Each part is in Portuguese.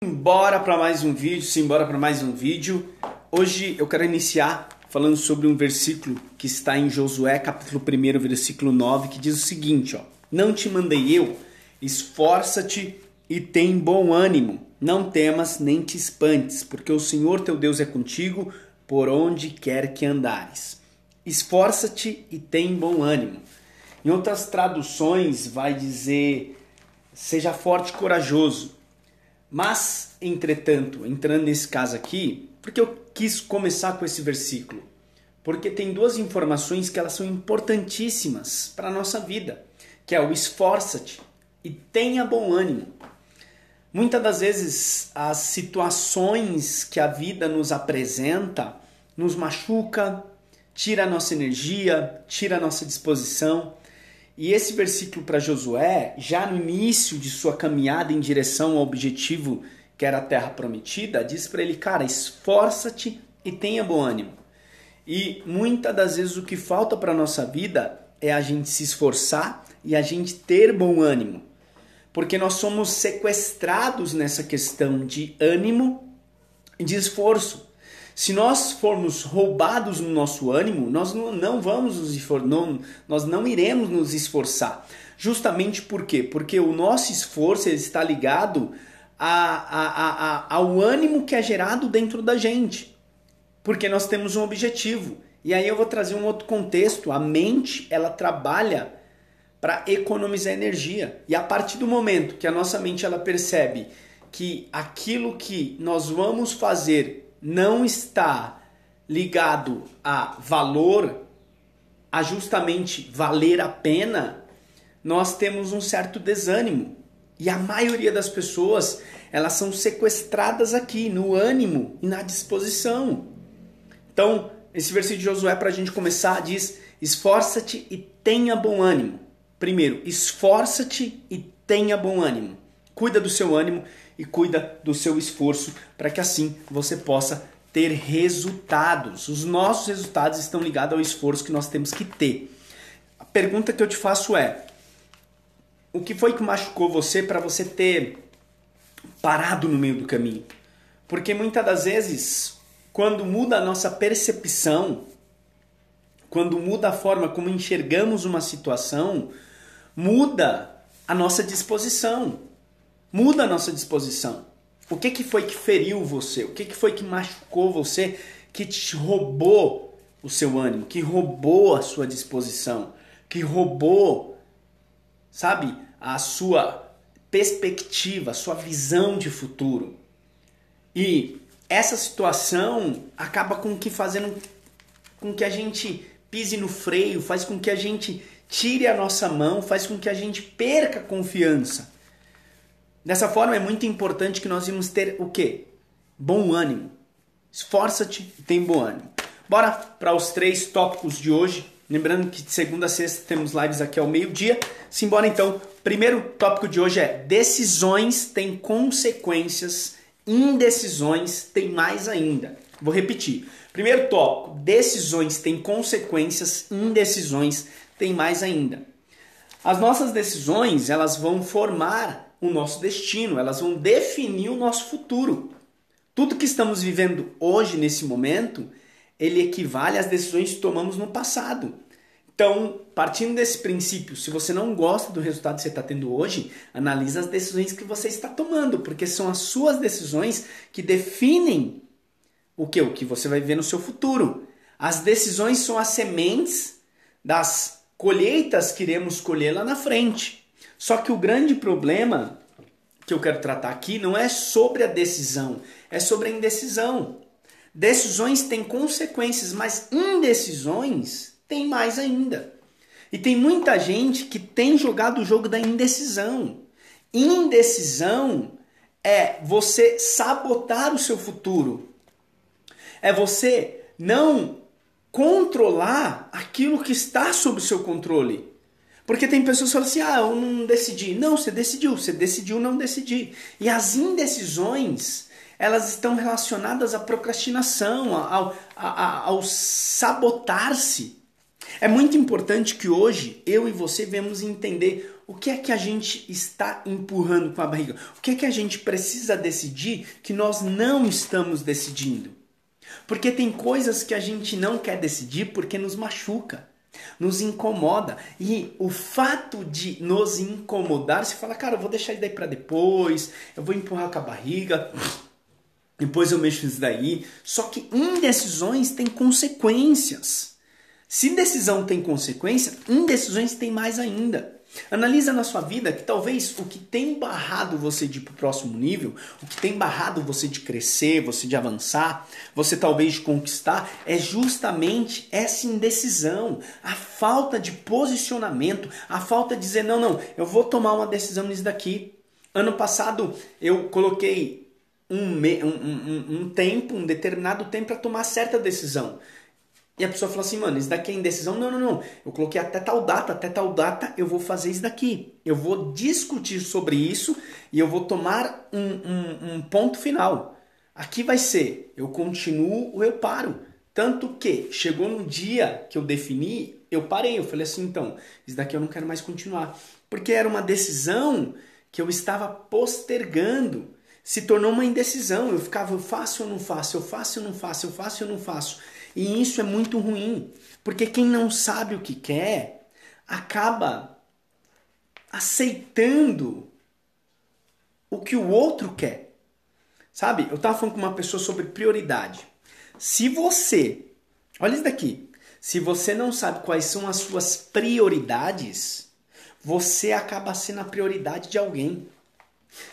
Simbora para mais um vídeo, simbora para mais um vídeo. Hoje eu quero iniciar falando sobre um versículo que está em Josué, capítulo 1, versículo 9, que diz o seguinte, ó: Não te mandei eu, esforça-te e tem bom ânimo, não temas nem te espantes, porque o Senhor teu Deus é contigo por onde quer que andares. Esforça-te e tem bom ânimo. Em outras traduções vai dizer, seja forte e corajoso. Mas, entretanto, entrando nesse caso aqui, porque eu quis começar com esse versículo? Porque tem duas informações que elas são importantíssimas para a nossa vida, que é o esforça-te e tenha bom ânimo. Muitas das vezes as situações que a vida nos apresenta nos machuca, tira a nossa energia, tira a nossa disposição. E esse versículo para Josué, já no início de sua caminhada em direção ao objetivo que era a terra prometida, diz para ele, cara, esforça-te e tenha bom ânimo. E muitas das vezes o que falta para a nossa vida é a gente se esforçar e a gente ter bom ânimo. Porque nós somos sequestrados nessa questão de ânimo e de esforço. Se nós formos roubados no nosso ânimo, nós não iremos nos esforçar. Justamente por quê? Porque o nosso esforço ele está ligado ao ânimo que é gerado dentro da gente. Porque nós temos um objetivo. E aí eu vou trazer um outro contexto. A mente, ela trabalha para economizar energia. E a partir do momento que a nossa mente ela percebe que aquilo que nós vamos fazer não está ligado a valor, a justamente valer a pena, nós temos um certo desânimo. E a maioria das pessoas, elas são sequestradas aqui, no ânimo e na disposição. Então, esse versículo de Josué, para a gente começar, diz, esforça-te e tenha bom ânimo. Primeiro, esforça-te e tenha bom ânimo. Cuida do seu ânimo e cuida do seu esforço para que assim você possa ter resultados. Os nossos resultados estão ligados ao esforço que nós temos que ter. A pergunta que eu te faço é, o que foi que machucou você para você ter parado no meio do caminho? Porque muitas das vezes, quando muda a nossa percepção, quando muda a forma como enxergamos uma situação, muda a nossa disposição. Muda a nossa disposição. O que foi que feriu você? O que foi que machucou você? Que te roubou o seu ânimo? Que roubou a sua disposição? Que roubou, sabe, a sua perspectiva, a sua visão de futuro? E essa situação acaba fazendo com que a gente pise no freio, faz com que a gente tire a nossa mão, faz com que a gente perca a confiança. Dessa forma é muito importante que nós vamos ter o quê? Bom ânimo. Esforça-te e tem bom ânimo. Bora para os 3 tópicos de hoje. Lembrando que de segunda a sexta temos lives aqui ao meio-dia. Simbora então. Primeiro tópico de hoje é decisões têm consequências, indecisões têm mais ainda. Vou repetir. Primeiro tópico, decisões têm consequências, indecisões têm mais ainda. As nossas decisões, elas vão formar o nosso destino, elas vão definir o nosso futuro. Tudo que estamos vivendo hoje, nesse momento, ele equivale às decisões que tomamos no passado. Então, partindo desse princípio, se você não gosta do resultado que você está tendo hoje, analisa as decisões que você está tomando, porque são as suas decisões que definem o que você vai ver no seu futuro. As decisões são as sementes das colheitas que iremos colher lá na frente. Só que o grande problema que eu quero tratar aqui não é sobre a decisão, é sobre a indecisão. Decisões têm consequências, mas indecisões têm mais ainda. E tem muita gente que tem jogado o jogo da indecisão. Indecisão é você sabotar o seu futuro. É você não controlar aquilo que está sob o seu controle. Porque tem pessoas que falam assim, eu não decidi. Não, você decidiu não decidir. E as indecisões, elas estão relacionadas à procrastinação, ao sabotar-se. É muito importante que hoje eu e você venhamos entender O que é que a gente está empurrando com a barriga? O que é que a gente precisa decidir que nós não estamos decidindo? Porque tem coisas que a gente não quer decidir porque nos machuca, nos incomoda. E o fato de nos incomodar, você fala, cara, eu vou deixar isso daí para depois, eu vou empurrar com a barriga, depois eu mexo isso daí. Só que indecisões têm consequências. Se decisão tem consequência, indecisões tem mais ainda. Analisa na sua vida que talvez o que tem barrado você de ir para o próximo nível, o que tem barrado você de crescer, você de avançar, você talvez de conquistar, é justamente essa indecisão, a falta de posicionamento, a falta de dizer, não, eu vou tomar uma decisão nisso daqui. Ano passado eu coloquei um determinado tempo para tomar certa decisão. E a pessoa fala assim, mano, isso daqui é indecisão? Não. Eu coloquei até tal data eu vou fazer isso daqui. Eu vou discutir sobre isso e eu vou tomar um ponto final. Aqui vai ser, eu continuo ou eu paro. Tanto que chegou no dia que eu defini, eu parei. Eu falei assim, então, isso daqui eu não quero mais continuar. Porque era uma decisão que eu estava postergando. Se tornou uma indecisão. Eu ficava, eu faço ou não faço, eu faço ou não faço, eu faço ou não faço. E isso é muito ruim, porque quem não sabe o que quer, acaba aceitando o que o outro quer. Sabe, eu estava falando com uma pessoa sobre prioridade. Se você, olha isso daqui, se você não sabe quais são as suas prioridades, você acaba sendo a prioridade de alguém.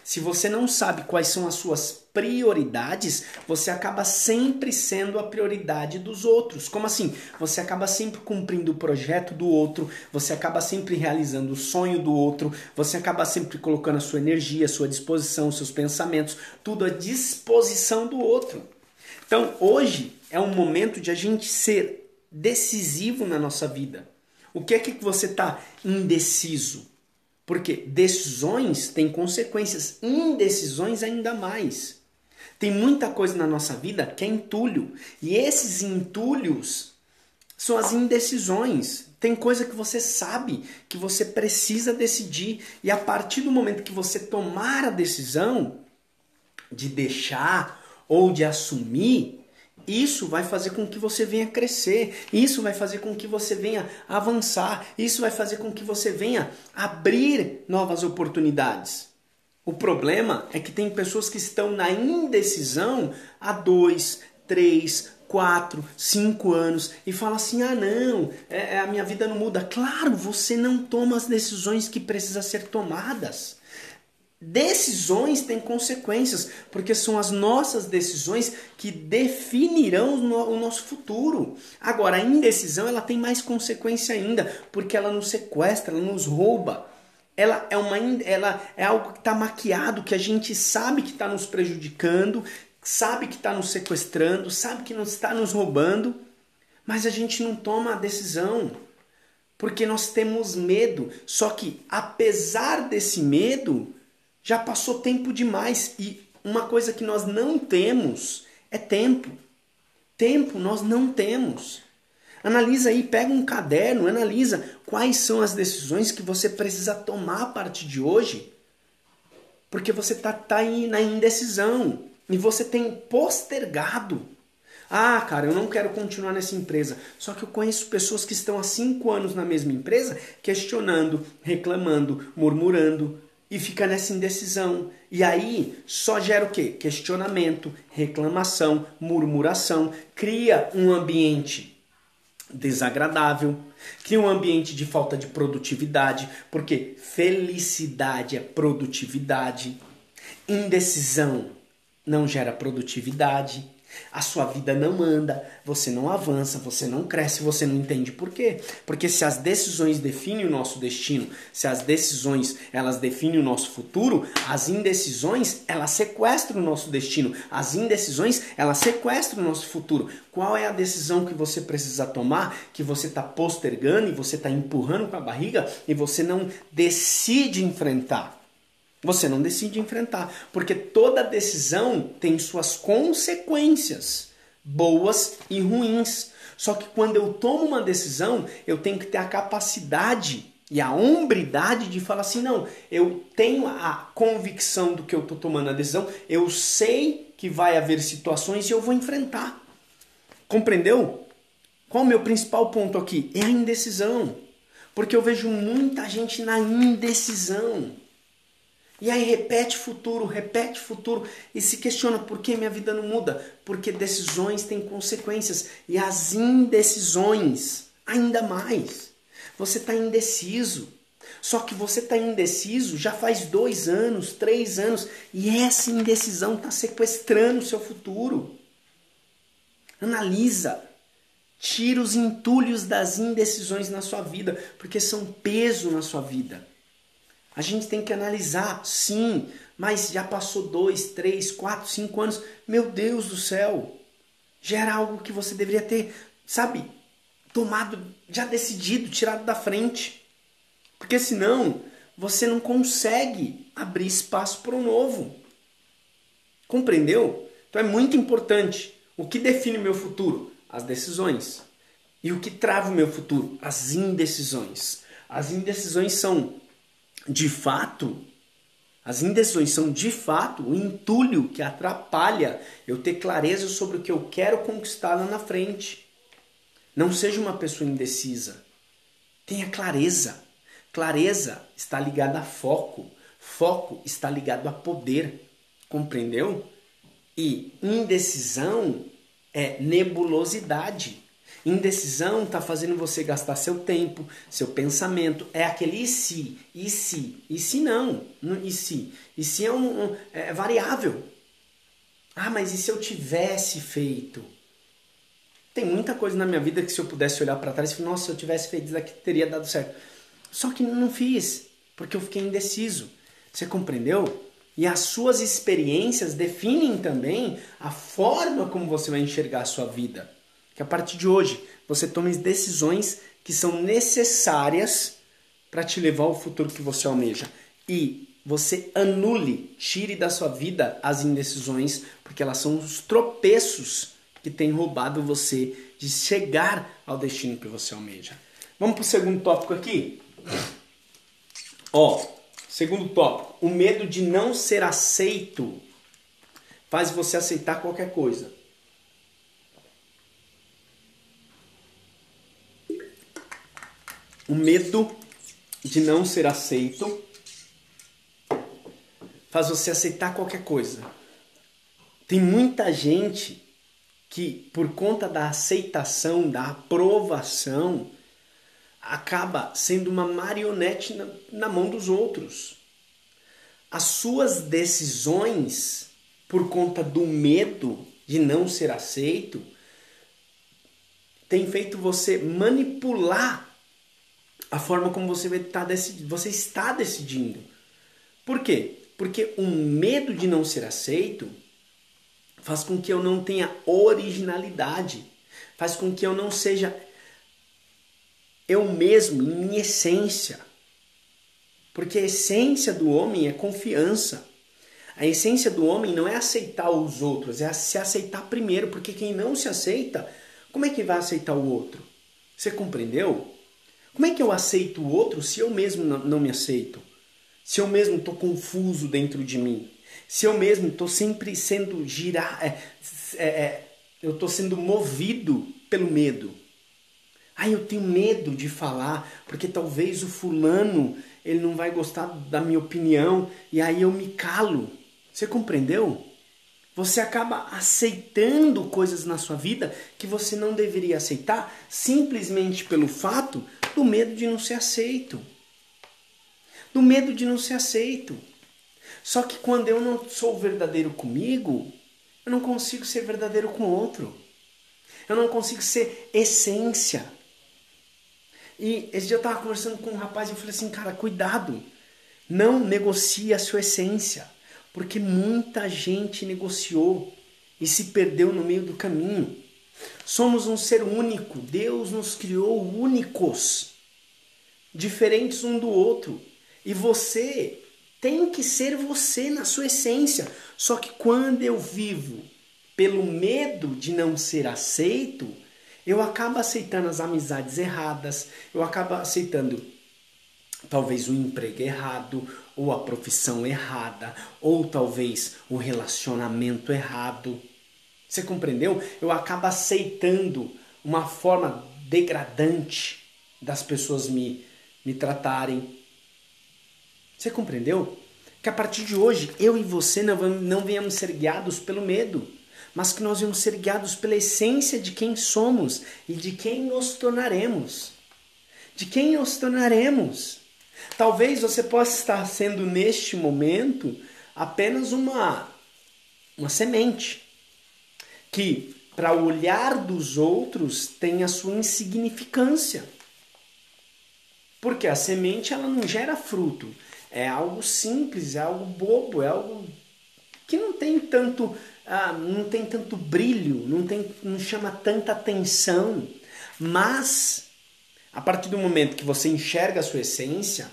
Se você não sabe quais são as suas prioridades, você acaba sempre sendo a prioridade dos outros. Como assim? Você acaba sempre cumprindo o projeto do outro, você acaba sempre realizando o sonho do outro, você acaba sempre colocando a sua energia, a sua disposição, os seus pensamentos, tudo à disposição do outro. Então, hoje é um momento de a gente ser decisivo na nossa vida. O que é que você está indeciso? Porque decisões têm consequências, indecisões ainda mais. Tem muita coisa na nossa vida que é entulho. E esses entulhos são as indecisões. Tem coisa que você sabe que você precisa decidir. E a partir do momento que você tomar a decisão de deixar ou de assumir, isso vai fazer com que você venha crescer, isso vai fazer com que você venha avançar, isso vai fazer com que você venha abrir novas oportunidades. O problema é que tem pessoas que estão na indecisão há 2, 3, 4, 5 anos e falam assim, não, a minha vida não muda. Claro, você não toma as decisões que precisam ser tomadas. Decisões têm consequências, porque são as nossas decisões que definirão o nosso futuro. Agora, a indecisão ela tem mais consequência ainda, porque ela nos sequestra, ela nos rouba. Ela é algo que está maquiado, que a gente sabe que está nos prejudicando, sabe que está nos sequestrando, sabe que está nos roubando, mas a gente não toma a decisão, porque nós temos medo. Só que, apesar desse medo, já passou tempo demais e uma coisa que nós não temos é tempo. Tempo nós não temos. Analisa aí, pega um caderno, analisa quais são as decisões que você precisa tomar a partir de hoje, porque você tá aí na indecisão e você tem postergado. Ah, cara, eu não quero continuar nessa empresa. Só que eu conheço pessoas que estão há 5 anos na mesma empresa, questionando, reclamando, murmurando, e fica nessa indecisão. E aí só gera o quê? Questionamento, reclamação, murmuração. Cria um ambiente desagradável. Cria um ambiente de falta de produtividade. Porque felicidade é produtividade. Indecisão não gera produtividade. A sua vida não anda, você não avança, você não cresce, você não entende por quê. Porque se as decisões definem o nosso destino, se as decisões elas definem o nosso futuro, as indecisões elas sequestram o nosso destino, as indecisões elas sequestram o nosso futuro. Qual é a decisão que você precisa tomar, que você está postergando e você está empurrando com a barriga e você não decide enfrentar? Você não decide enfrentar, porque toda decisão tem suas consequências, boas e ruins. Só que quando eu tomo uma decisão, eu tenho que ter a capacidade E a hombridade de falar assim, não, eu tenho a convicção do que eu estou tomando a decisão, eu sei que vai haver situações e eu vou enfrentar. Compreendeu? Qual o meu principal ponto aqui? É a indecisão. Porque eu vejo muita gente na indecisão. E aí repete futuro e se questiona por que minha vida não muda? Porque decisões têm consequências e as indecisões ainda mais. Você está indeciso. Só que você está indeciso já faz 2 anos, 3 anos e essa indecisão está sequestrando o seu futuro. Analisa. Tira os entulhos das indecisões na sua vida, porque são peso na sua vida. A gente tem que analisar, sim, mas já passou 2, 3, 4, 5 anos. Meu Deus do céu! Já era algo que você deveria ter, sabe, tomado, já decidido, tirado da frente. Porque senão você não consegue abrir espaço para o novo. Compreendeu? Então é muito importante. O que define o meu futuro? As decisões. E o que trava o meu futuro? As indecisões. As indecisões são, de fato, o entulho que atrapalha eu ter clareza sobre o que eu quero conquistar lá na frente. Não seja uma pessoa indecisa. Tenha clareza. Clareza está ligada a foco. Foco está ligado a poder. Compreendeu? E indecisão é nebulosidade. Indecisão está fazendo você gastar seu tempo, seu pensamento. É aquele e se, e se, e se não. E se? E se é variável. Ah, mas e se eu tivesse feito? Tem muita coisa na minha vida que se eu pudesse olhar para trás e falar, nossa, se eu tivesse feito isso daqui teria dado certo. Só que não fiz, porque eu fiquei indeciso. Você compreendeu? E as suas experiências definem também a forma como você vai enxergar a sua vida. Que a partir de hoje você tome decisões que são necessárias para te levar ao futuro que você almeja. E você anule, tire da sua vida as indecisões, porque elas são os tropeços que têm roubado você de chegar ao destino que você almeja. Vamos para o segundo tópico aqui? Segundo tópico, o medo de não ser aceito faz você aceitar qualquer coisa. O medo de não ser aceito faz você aceitar qualquer coisa. Tem muita gente que, por conta da aceitação, da aprovação, acaba sendo uma marionete na mão dos outros. As suas decisões, por conta do medo de não ser aceito, tem feito você manipular a forma como você está decidindo. Por quê? Porque o medo de não ser aceito faz com que eu não tenha originalidade, faz com que eu não seja eu mesmo, em minha essência. Porque a essência do homem é confiança. A essência do homem não é aceitar os outros, é se aceitar primeiro, porque quem não se aceita, como é que vai aceitar o outro? Você compreendeu? Como é que eu aceito o outro se eu mesmo não me aceito? Se eu mesmo estou confuso dentro de mim? Se eu mesmo estou sempre sendo eu estou sendo movido pelo medo? Eu tenho medo de falar, porque talvez o fulano ele não vai gostar da minha opinião, e aí eu me calo. Você compreendeu? Você acaba aceitando coisas na sua vida que você não deveria aceitar, simplesmente pelo fato do medo de não ser aceito. Do medo de não ser aceito. Só que quando eu não sou verdadeiro comigo, eu não consigo ser verdadeiro com o outro. Eu não consigo ser essência. E esse dia eu estava conversando com um rapaz e eu falei assim, cara, cuidado. Não negocie a sua essência. Porque muita gente negociou e se perdeu no meio do caminho. Somos um ser único. Deus nos criou únicos. Diferentes um do outro. E você tem que ser você na sua essência. Só que quando eu vivo pelo medo de não ser aceito, eu acabo aceitando as amizades erradas, eu acabo aceitando talvez o emprego errado, ou a profissão errada, ou talvez o relacionamento errado. Você compreendeu? Eu acabo aceitando uma forma degradante das pessoas me tratarem. Você compreendeu? Que a partir de hoje, eu e você não venhamos ser guiados pelo medo, mas que nós venhamos ser guiados pela essência de quem somos e de quem nos tornaremos. De quem nos tornaremos. Talvez você possa estar sendo, neste momento, apenas uma semente que, para o olhar dos outros, tem a sua insignificância. Porque a semente ela não gera fruto. É algo simples, é algo bobo, é algo que não tem tanto brilho, não chama tanta atenção. Mas, a partir do momento que você enxerga a sua essência,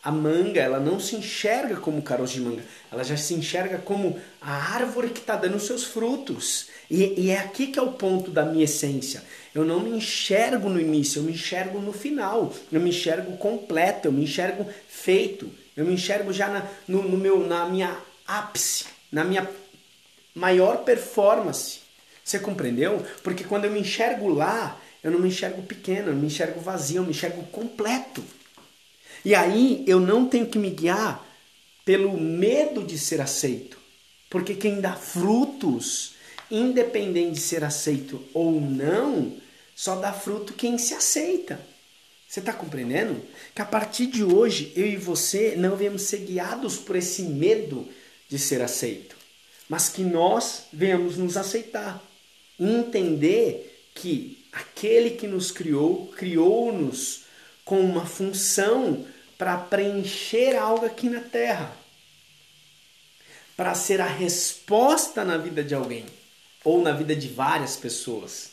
a manga ela não se enxerga como caroço de manga, ela já se enxerga como a árvore que está dando seus frutos. E é aqui que é o ponto da minha essência. Eu não me enxergo no início, eu me enxergo no final. Eu me enxergo completo, eu me enxergo feito. Eu me enxergo já na minha ápice, na minha maior performance. Você compreendeu? Porque quando eu me enxergo lá, eu não me enxergo pequeno, eu me enxergo vazio, eu me enxergo completo. E aí eu não tenho que me guiar pelo medo de ser aceito. Porque quem dá frutos, independente de ser aceito ou não, só dá fruto quem se aceita. Você está compreendendo? Que a partir de hoje, eu e você não venhamos ser guiados por esse medo de ser aceito. Mas que nós venhamos nos aceitar. E entender que aquele que nos criou, criou-nos com uma função para preencher algo aqui na Terra. Para ser a resposta na vida de alguém. Ou na vida de várias pessoas.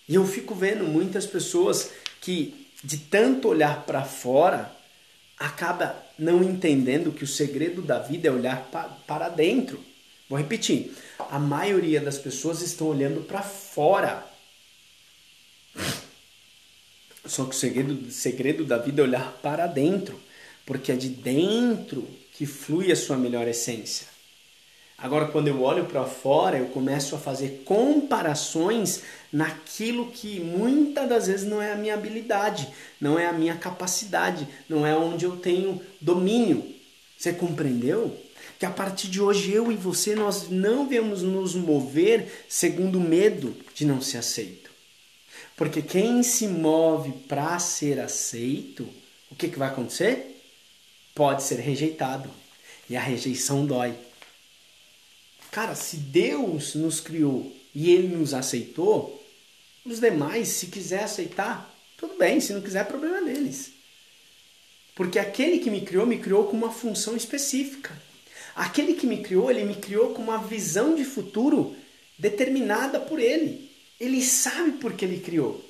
E eu fico vendo muitas pessoas que, de tanto olhar para fora, acaba não entendendo que o segredo da vida é olhar para dentro. Vou repetir. A maioria das pessoas estão olhando para fora. Só que o segredo da vida é olhar para dentro. Porque é de dentro que flui a sua melhor essência. Agora, quando eu olho para fora, eu começo a fazer comparações naquilo que muitas das vezes não é a minha habilidade, não é a minha capacidade, não é onde eu tenho domínio. Você compreendeu? Que a partir de hoje, eu e você, nós não vamos nos mover segundo o medo de não ser aceito. Porque quem se move para ser aceito, o que vai acontecer? Pode ser rejeitado. E a rejeição dói. Cara, se Deus nos criou e Ele nos aceitou, os demais, se quiser aceitar, tudo bem. Se não quiser, é problema deles. Porque aquele que me criou com uma função específica. Aquele que me criou, ele me criou com uma visão de futuro determinada por Ele. Ele sabe por que Ele criou.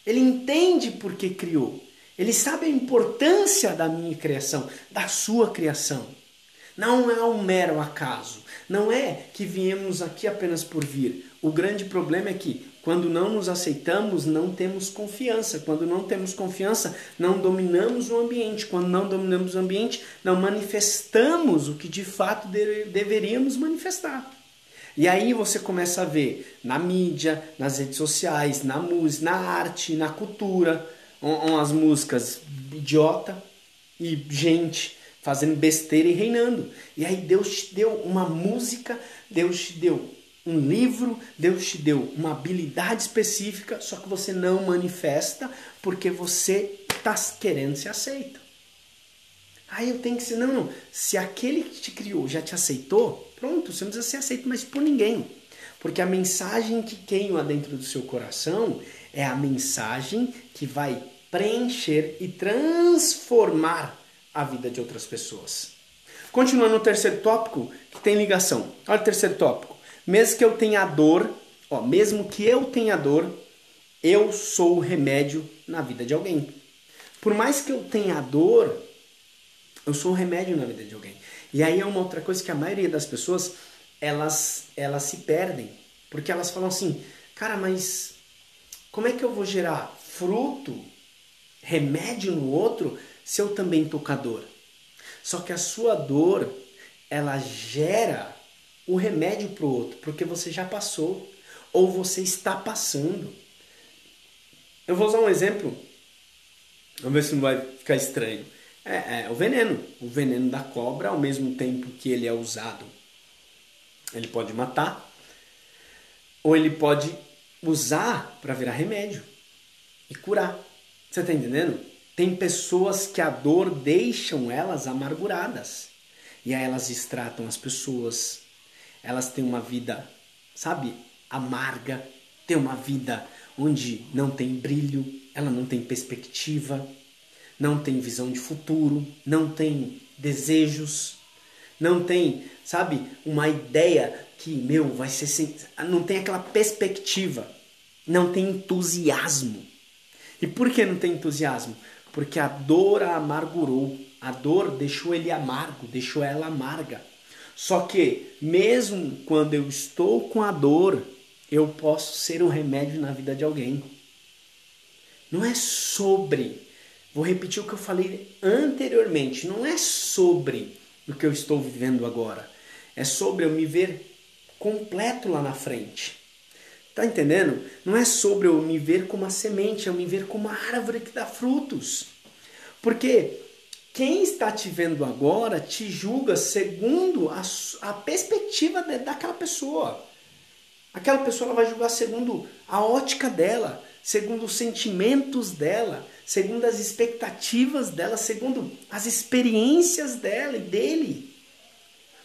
Ele entende por que criou. Ele sabe a importância da minha criação, da sua criação. Não é um mero acaso. Não é que viemos aqui apenas por vir. O grande problema é que quando não nos aceitamos, não temos confiança. Quando não temos confiança, não dominamos o ambiente. Quando não dominamos o ambiente, não manifestamos o que de fato deveríamos manifestar. E aí você começa a ver na mídia, nas redes sociais, na música, na arte, na cultura, umas músicas idiota e gente fazendo besteira e reinando. E aí Deus te deu uma música, Deus te deu um livro, Deus te deu uma habilidade específica, só que você não manifesta porque você está querendo ser aceito. Aí eu tenho que ser, não, se aquele que te criou já te aceitou, pronto, você não precisa ser aceito mais por ninguém. Porque a mensagem que queima dentro do seu coração é a mensagem que vai preencher e transformar a vida de outras pessoas. Continuando no terceiro tópico, que tem ligação. Olha o terceiro tópico. Mesmo que eu tenha dor, eu sou o remédio na vida de alguém. Por mais que eu tenha dor, eu sou o remédio na vida de alguém. E aí é uma outra coisa que a maioria das pessoas, elas se perdem. Porque elas falam assim, cara, mas como é que eu vou gerar fruto, remédio no outro, se eu também tô com a dor? Só que a sua dor, ela gera o remédio pro outro, porque você já passou, ou você está passando. Eu vou usar um exemplo, vamos ver se não vai ficar estranho. É o veneno. O veneno da cobra, ao mesmo tempo que ele é usado, ele pode matar, ou ele pode usar para virar remédio e curar. Você está entendendo? Tem pessoas que a dor deixam elas amarguradas. E aí elas distratam as pessoas. Elas têm uma vida, sabe, amarga. Tem uma vida onde não tem brilho, ela não tem perspectiva, não tem visão de futuro, não tem desejos, não tem, sabe, uma ideia que, vai ser sem... Não tem aquela perspectiva, não tem entusiasmo. E por que não tem entusiasmo? Porque a dor a amargurou, a dor deixou ele amargo, deixou ela amarga. Só que, mesmo quando eu estou com a dor, eu posso ser um remédio na vida de alguém. Não é sobre, vou repetir o que eu falei anteriormente, não é sobre o que eu estou vivendo agora. É sobre eu me ver completo lá na frente. Tá entendendo? Não é sobre eu me ver como uma semente, é eu me ver como uma árvore que dá frutos. Porque quem está te vendo agora te julga segundo a perspectiva daquela pessoa. Aquela pessoa ela vai julgar segundo a ótica dela, segundo os sentimentos dela, segundo as expectativas dela, segundo as experiências dela e dele.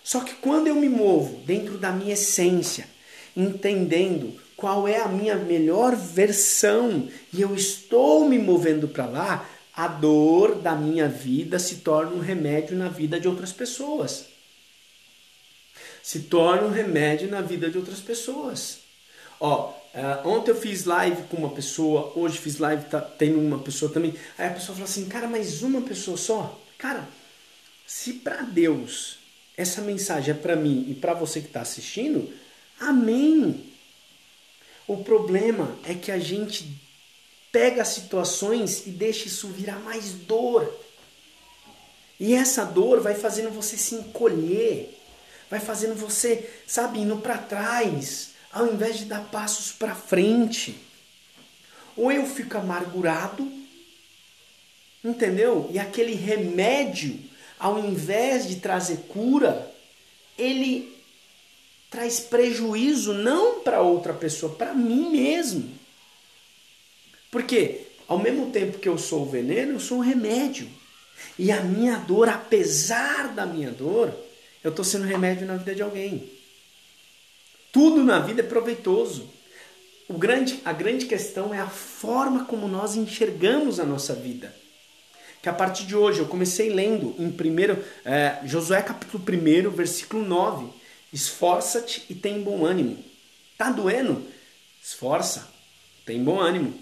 Só que quando eu me movo dentro da minha essência, entendendo qual é a minha melhor versão e eu estou me movendo para lá, a dor da minha vida se torna um remédio na vida de outras pessoas. Se torna um remédio na vida de outras pessoas. Ontem eu fiz live com uma pessoa, hoje fiz live, tem uma pessoa também. Aí a pessoa fala assim, cara, mas uma pessoa só? Cara, se para Deus essa mensagem é para mim e para você que está assistindo, amém. O problema é que a gente pega situações e deixa isso virar mais dor. E essa dor vai fazendo você se encolher, vai fazendo você, sabe, indo para trás, ao invés de dar passos para frente. Ou eu fico amargurado, entendeu? E aquele remédio, ao invés de trazer cura, ele traz prejuízo não para outra pessoa, para mim mesmo. Porque ao mesmo tempo que eu sou o veneno, eu sou um remédio. E a minha dor, apesar da minha dor, eu estou sendo remédio na vida de alguém. Tudo na vida é proveitoso. A grande questão é a forma como nós enxergamos a nossa vida. Que a partir de hoje, eu comecei lendo em Josué capítulo 1, versículo 9. Esforça-te e tem bom ânimo. Tá doendo? Esforça, tem bom ânimo.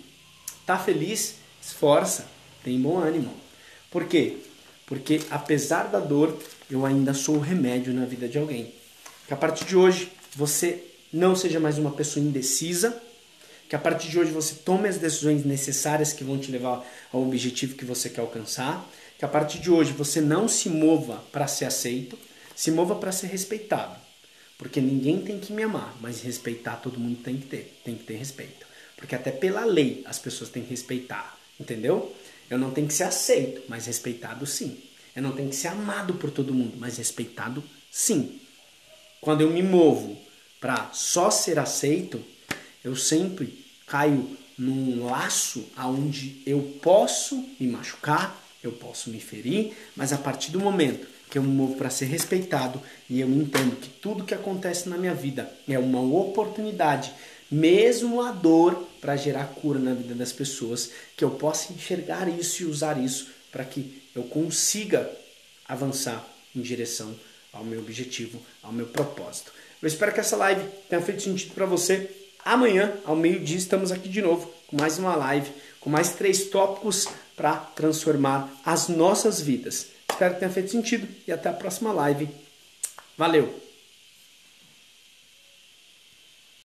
Tá feliz? Esforça, tem bom ânimo. Por quê? Porque apesar da dor, eu ainda sou o remédio na vida de alguém. Que a partir de hoje, você não seja mais uma pessoa indecisa. Que a partir de hoje você tome as decisões necessárias que vão te levar ao objetivo que você quer alcançar. Que a partir de hoje você não se mova para ser aceito, se mova para ser respeitado. Porque ninguém tem que me amar, mas respeitar todo mundo tem que ter respeito. Porque até pela lei as pessoas têm que respeitar, entendeu? Eu não tenho que ser aceito, mas respeitado sim. Eu não tenho que ser amado por todo mundo, mas respeitado sim. Quando eu me movo para só ser aceito, eu sempre caio num laço onde eu posso me machucar, eu posso me ferir, mas a partir do momento que eu me movo para ser respeitado e eu entendo que tudo que acontece na minha vida é uma oportunidade, mesmo a dor, para gerar cura na vida das pessoas, que eu possa enxergar isso e usar isso para que eu consiga avançar em direção ao meu objetivo, ao meu propósito. Eu espero que essa live tenha feito sentido para você. Amanhã, ao meio-dia, estamos aqui de novo com mais uma live, com mais 3 tópicos para transformar as nossas vidas. Espero que tenha feito sentido e até a próxima live. Valeu!